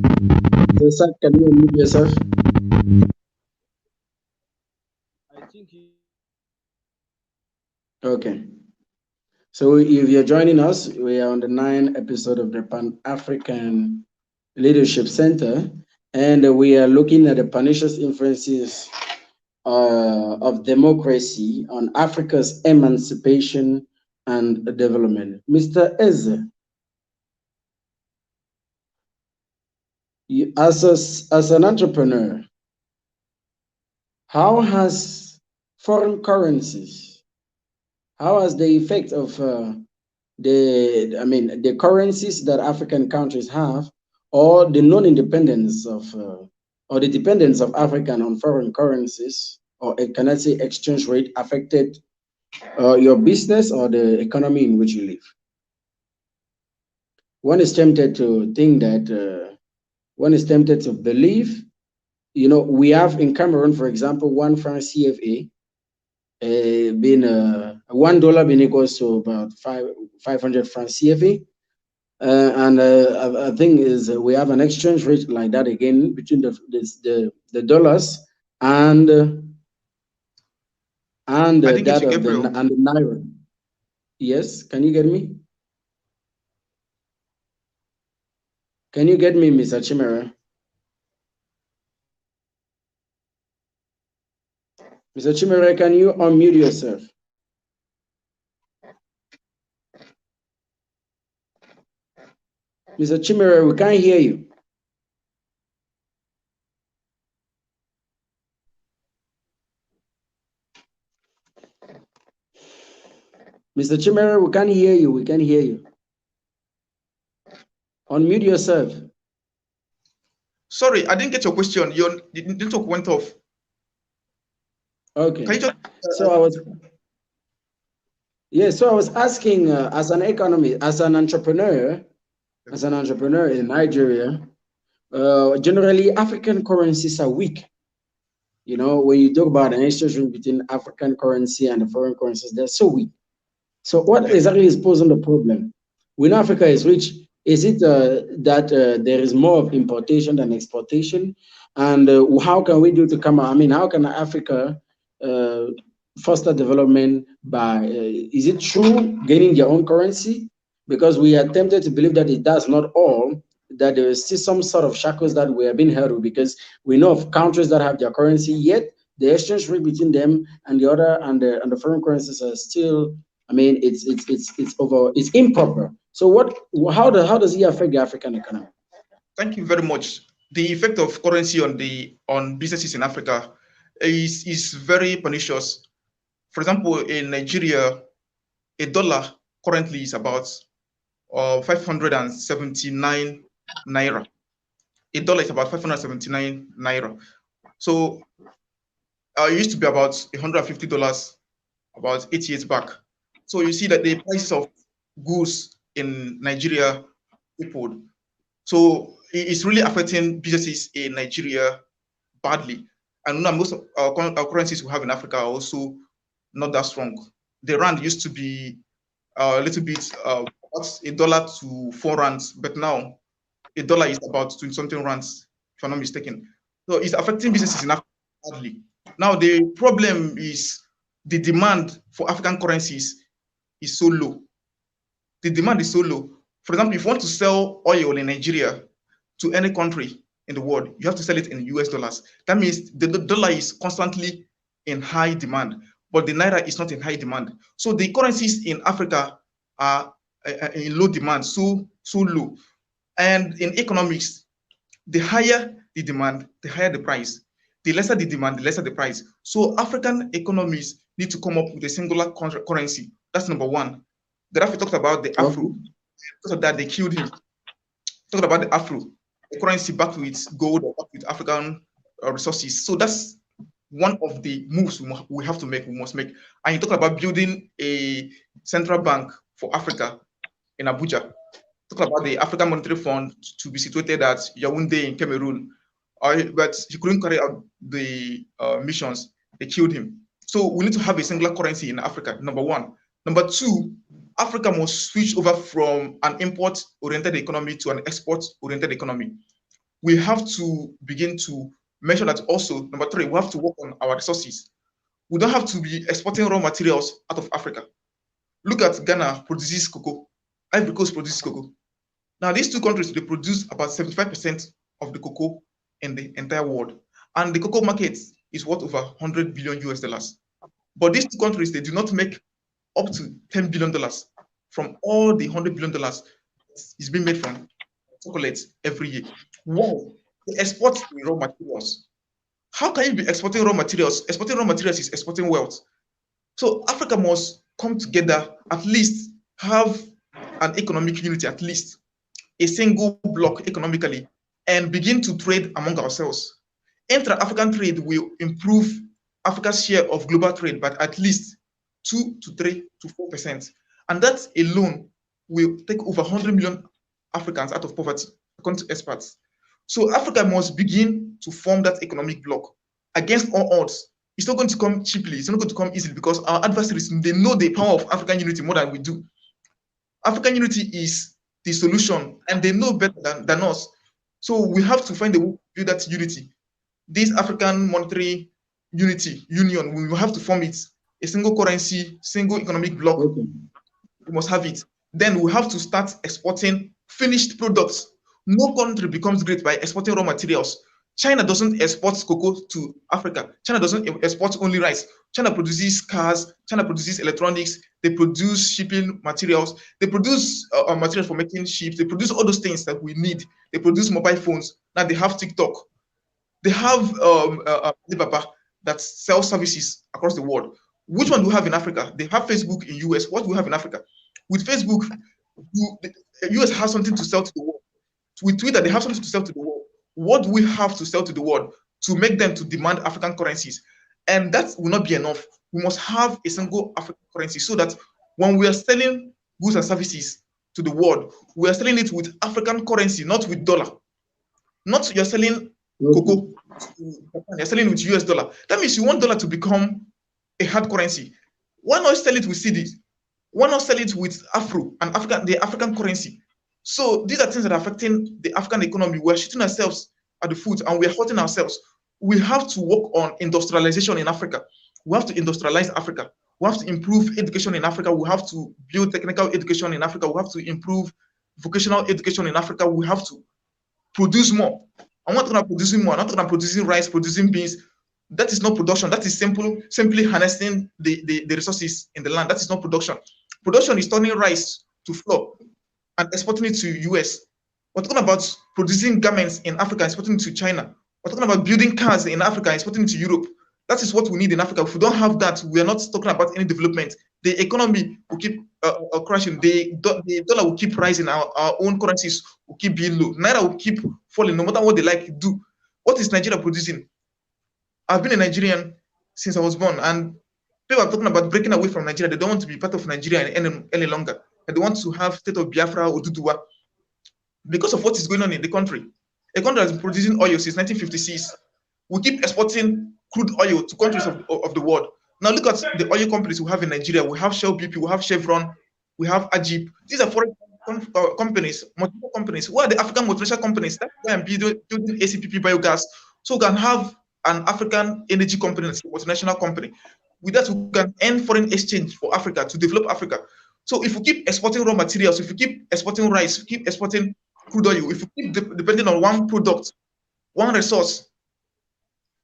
So, sir, can you unmute yourself? I think you. Okay. So, if you're joining us, we are on the 9th episode of the Pan African Leadership Center, and we are looking at the pernicious influences of democracy on Africa's emancipation and development. Mr. Eze, as an entrepreneur, how has foreign currencies, how has the effect of the currencies that African countries have, or the non-independence of, or the dependence of African on foreign currencies, or can I say exchange rate, affected your business or the economy in which you live? One is tempted to think that, one is tempted to believe, we have in Cameroon, for example, 1 franc CFA being $1 being equals to about 500 francs CFA. And I think is we have an exchange rate like that again between the dollars and I didn't get that you, of Gabriel. the naira. Yes, can you get me? Can you get me, Mr. Chimera? Mr. Chimera, can you unmute yourself? Mr. Chimera, we can't hear you. Mr. Chimera, we can't hear you. We can't hear you. Unmute yourself. Sorry, I didn't get your question. Your the network went off. Okay. Can you just? So I was, yeah. So I was asking, as an economist, as an entrepreneur in Nigeria, generally African currencies are weak. When you talk about an exchange rate between African currency and the foreign currencies, they're so weak. So what exactly is posing the problem? When Africa is rich, is it that there is more of importation than exportation? And how can we do to come out? I mean, how can Africa uh, foster development by, is it true gaining their own currency? Because we are tempted to believe that it does not all, that there is still some sort of shackles that we are being held with, because we know of countries that have their currency, yet the exchange rate between them and the other and the foreign currencies are still, I mean, it's improper. So how does it affect the African economy? Thank you very much. The effect of currency on businesses in Africa is very pernicious. For example, in Nigeria, a dollar currently is about 579 naira. A dollar is about 579 naira. So it used to be about $150 about 8 years back. So you see that the prices of goods in Nigeria tripled. So it's really affecting businesses in Nigeria badly. And most of our currencies we have in Africa are also not that strong. The rand used to be a little bit about $1 to 4 rands, but now a dollar is about 20 something rands, if I'm not mistaken. So it's affecting businesses in Africa badly. Now the problem is the demand for African currencies is so low. The demand is so low. For example, if you want to sell oil in Nigeria to any country in the world, you have to sell it in US dollars. That means the dollar is constantly in high demand, but the naira is not in high demand. So the currencies in Africa are in low demand, so low. And in economics, the higher the demand, the higher the price. The lesser the demand, the lesser the price. So African economies need to come up with a singular currency. That's number one. Gaddafi talked about the Afro. Because of that, they killed him. Talked about the Afro, the currency backed with gold or backed with African resources. So that's one of the moves we have to make, we must make. And you talk about building a central bank for Africa in Abuja. Talk about the African Monetary Fund to be situated at Yaoundé in Cameroon. But he couldn't carry out the missions. They killed him. So we need to have a singular currency in Africa, number one. Number two, Africa must switch over from an import-oriented economy to an export-oriented economy. We have to begin to measure that also. Number three, we have to work on our resources. We don't have to be exporting raw materials out of Africa. Look at Ghana produces cocoa. Ivory Coast produces cocoa. Now, these two countries, they produce about 75% of the cocoa in the entire world. And the cocoa market is worth over 100 billion US dollars. But these two countries, they do not make up to $10 billion from all the $100 billion is being made from chocolate every year. Wow, they export the raw materials. How can you be exporting raw materials? Exporting raw materials is exporting wealth. So Africa must come together, at least have an economic unity, at least a single block economically, and begin to trade among ourselves. Intra-African trade will improve Africa's share of global trade by at least 2 to 3 to 4%. And that alone will take over 100 million Africans out of poverty, according to experts. So Africa must begin to form that economic bloc against all odds. It's not going to come cheaply. It's not going to come easily because our adversaries, they know the power of African unity more than we do. African unity is the solution, and they know better than us. So we have to find a way to build that unity. This African monetary unity, union, we will have to form it. A single currency, single economic bloc. Okay. We must have it. Then we have to start exporting finished products. No country becomes great by exporting raw materials. China doesn't export cocoa to Africa. China doesn't export only rice. China produces cars. China produces electronics. They produce shipping materials. They produce materials for making ships. They produce all those things that we need. They produce mobile phones. Now they have TikTok. They have Alibaba that sells services across the world. Which one do we have in Africa? They have Facebook in US. What do we have in Africa? With Facebook, the US has something to sell to the world. With Twitter, they have something to sell to the world. What do we have to sell to the world to make them to demand African currencies? And that will not be enough. We must have a single African currency so that when we are selling goods and services to the world, we are selling it with African currency, not with dollar. Not you're selling cocoa, you're selling with US dollar. That means you want dollar to become a hard currency. Why not sell it with cedis? Why not sell it with Afro and the African currency? So these are things that are affecting the African economy. We're shooting ourselves at the foot and we're hurting ourselves. We have to work on industrialization in Africa. We have to industrialize Africa. We have to improve education in Africa. We have to build technical education in Africa. We have to improve vocational education in Africa. We have to produce more. I'm not talking about producing more. I'm not talking about producing rice, producing beans. That is not production. That is simply harnessing the resources in the land. That is not production. Production is turning rice to flour and exporting it to US. We're talking about producing garments in Africa, exporting it to China. We're talking about building cars in Africa, exporting it to Europe. That is what we need in Africa. If we don't have that, we are not talking about any development. The economy will keep crashing. The dollar will keep rising. Our own currencies will keep being low. Naira will keep falling, no matter what they like to do. What is Nigeria producing? I've been a Nigerian since I was born, and people are talking about breaking away from Nigeria. They don't want to be part of Nigeria any longer. They want to have state of Biafra or Duduwa because of what is going on in the country. A country has been producing oil since 1956. We keep exporting crude oil to countries of the world. Now look at the oil companies we have in Nigeria. We have Shell BP, we have Chevron, we have Ajib. These are foreign companies, multiple companies. Who are the African multinational companies? That's why I'm building ACPP biogas, so we can have an African energy company, multinational company. With that, we can earn foreign exchange for Africa to develop Africa. So if we keep exporting raw materials, if we keep exporting rice, we keep exporting crude oil, if we keep depending on one product, one resource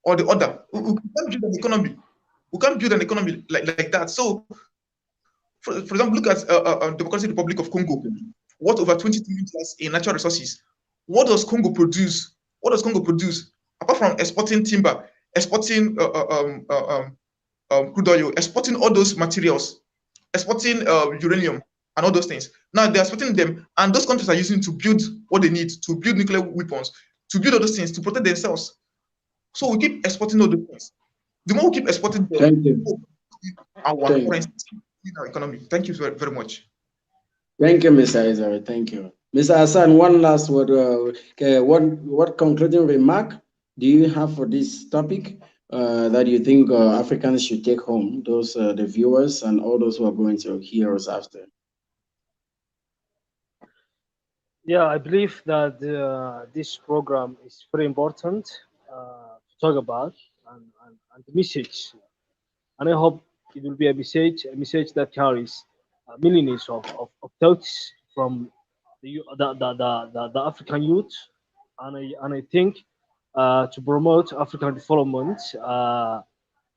or the other, we can't build an economy. We can't build an economy like that. So, for example, look at Democratic Republic of Congo. What over 22 liters in natural resources? What does Congo produce? What does Congo produce? Apart from exporting timber, exporting crude oil, exporting all those materials, exporting uranium and all those things. Now they're exporting them, and those countries are using to build what they need to build nuclear weapons, to build all those things to protect themselves. So we keep exporting all those things. The more we keep exporting them, Thank you. our currency in our economy. Thank you very, very much. Thank you, Mr. Ezra. Thank you. Mr. Hassan, one last word. What concluding remark do you have for this topic that you think Africans should take home, those the viewers and all those who are going to hear us after? Yeah, I believe that this program is very important to talk about and the message. And I hope it will be a message that carries millions of thoughts from the African youth. And I think to promote African development,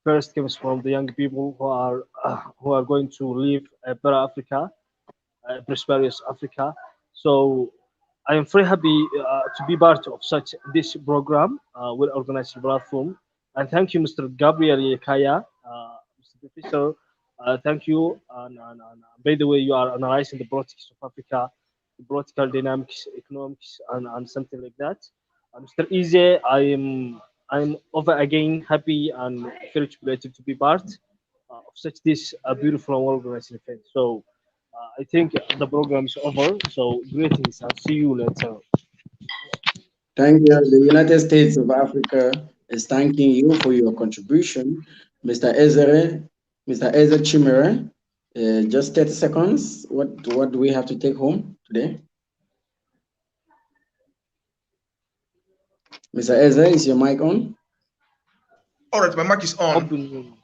first comes from the young people who are going to live a better Africa, a prosperous Africa. So I am very happy to be part of such this program with organized platform. And thank you, Mr. Gabriel Yekaya, Mr. Professor. Thank you. And by the way, you are analyzing the politics of Africa, the political dynamics, economics, and something like that. Mr. Ize, I'm over again happy and very jubilated to be part of such this beautiful and well organized event. So I think the program is over. So greetings and see you later. Thank you. The United States of Africa is thanking you for your contribution, Mr. Ezra, Mr. Ezra Chimere. Just 30 seconds. What do we have to take home today? Mr. Ezra, is your mic on? All right, my mic is on.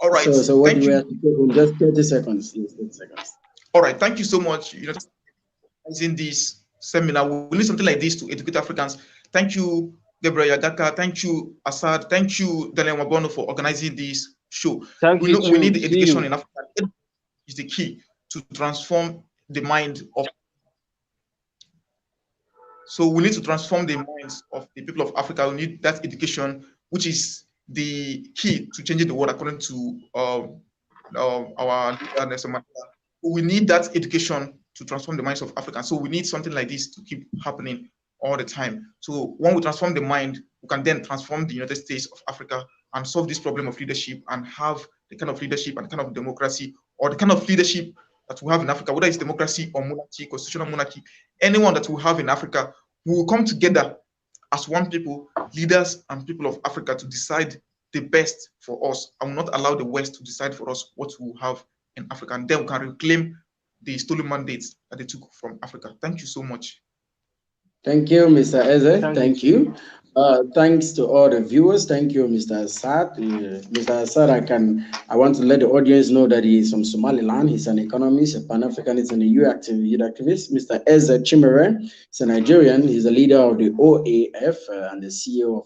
All right. So what do we have to take home? Just 30 seconds. Yes, 30 seconds. All right. Thank you so much. In this seminar, we need something like this to educate Africans. Thank you, Gabriel Yagaka. Thank you, Assad. Thank you, Daniel Mabono, for organizing this show. We need the education in Africa. Is the key to transform the mind of. So we need to transform the minds of the people of Africa. We need that education, which is the key to changing the world, according to our leader Nelson Mandela. We need that education to transform the minds of Africans. So we need something like this to keep happening all the time. So when we transform the mind, we can then transform the United States of Africa and solve this problem of leadership and have the kind of leadership and kind of democracy or the kind of leadership that we have in Africa, whether it's democracy or monarchy, constitutional monarchy, anyone that we have in Africa, we will come together as one people, leaders and people of Africa, to decide the best for us and will not allow the West to decide for us what we will have in Africa, and then we can reclaim the stolen mandates that they took from Africa. Thank you so much. Thank you, Mr. Eze. Thank you Thank too. you. Thanks to all the viewers. Thank you, Mr. Assad. Mr. Assad, I want to let the audience know that he is from Somaliland. He's an economist, a Pan-Africanist, and a youth activist. Mr. Eze Chimere is a Nigerian. He's a leader of the OAF and the CEO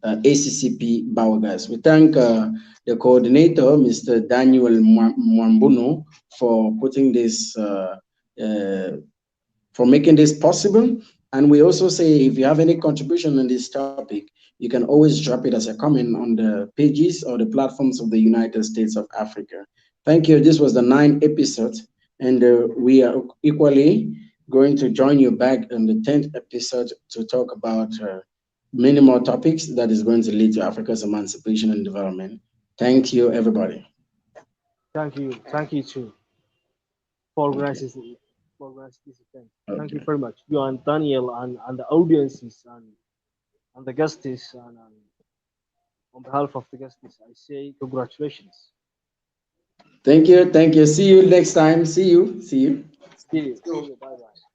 of ACCP Biogas. We thank the coordinator, Mr. Daniel Mwambuno, for putting this uh, for making this possible. And we also say if you have any contribution on this topic, you can always drop it as a comment on the pages or the platforms of the United States of Africa. Thank you. This was the 9th episode, and we are equally going to join you back on the 10th episode to talk about many more topics that is going to lead to Africa's emancipation and development. Thank you, everybody. Thank you. Thank you too for Okay. organizing this event. Thank you Okay. very much. You and Daniel and the audiences and the guests and on behalf of the guests, I say congratulations. Thank you. Thank you. See you next time. See you. See you. See you. See So you. Bye bye.